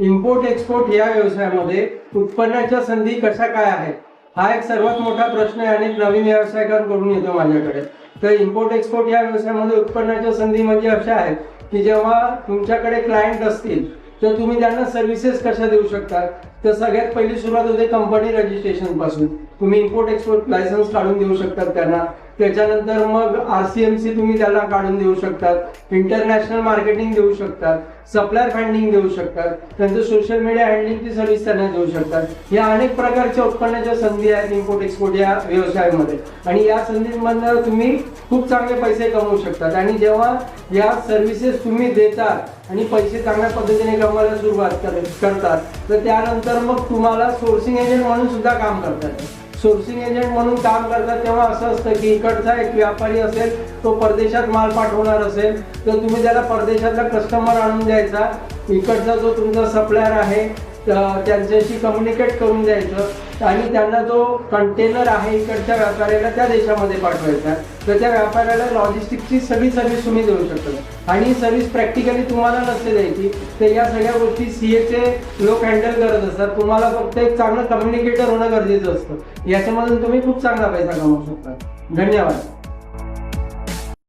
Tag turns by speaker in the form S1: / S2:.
S1: Import export या व्यवसायामध्ये उत्पन्नाच्या संधी कशा काय आहेत, हा एक सर्वात मोठा प्रश्न आहे आणि नवीन व्यावसायिकांकडून येतो माझ्याकडे. तर इम्पोर्ट एक्सपोर्ट या व्यवसायामध्ये उत्पन्नाच्या संधी म्हणजे अशा आहेत की जेव्हा तुमच्याकडे क्लायंट असतील तर तुम्ही त्यांना सर्व्हिसेस कशा देऊ शकता. तर सगळ्यात पहिली सुरुवात होते कंपनी रजिस्ट्रेशन पासून. तुम्ही इम्पोर्ट एक्सपोर्ट लायसन्स काढून देऊ शकतात त्यांना. त्याच्यानंतर मग RCMC तुम्ही त्याला काढून देऊ शकतात. इंटरनॅशनल मार्केटिंग देऊ शकतात. सप्लायर फंडिंग देऊ शकतात. त्यांचं सोशल मीडिया हँडलिंगची सर्व्हिस त्यांना देऊ शकतात. या अनेक प्रकारच्या उत्पन्नाच्या संधी आहेत इम्पोर्ट एक्सपोर्ट या व्यवसायामध्ये आणि या संधींमधून तुम्ही खूप चांगले पैसे कमवू शकतात. आणि जेव्हा या सर्व्हिसेस तुम्ही देतात आणि पैसे चांगल्या पद्धतीने कमवायला सुरुवात करतात तर त्यानंतर मग तुम्हाला सोर्सिंग एजंट म्हणून सुद्धा काम करता येतं. सोर्सिंग एजंट म्हणून काम करतात तेव्हा असं असतं की इकडचा एक व्यापारी असेल, तो परदेशात माल पाठवणार असेल तर तुम्ही त्याला परदेशातला कस्टमर आणून द्यायचा. इकडचा जो तुमचा सप्लायर आहे त्यांच्याशी कम्युनिकेट करून द्यायचं आणि त्यांना जो कंटेनर आहे इकडच्या व्यापाऱ्याला त्या देशामध्ये पाठवायचा. तर त्या व्यापाऱ्याला लॉजिस्टिकची सगळी सर्व्हिस तुम्ही देऊ शकता आणि ही सर्व्हिस प्रॅक्टिकली तुम्हाला नसते द्यायची. तर या सगळ्या गोष्टी CAचे लोक हँडल करत असतात. तुम्हाला फक्त एक चांगलं कम्युनिकेटर होणं गरजेचं असतं. याच्यामधून तुम्ही खूप चांगला पैसा कमवू शकता. धन्यवाद.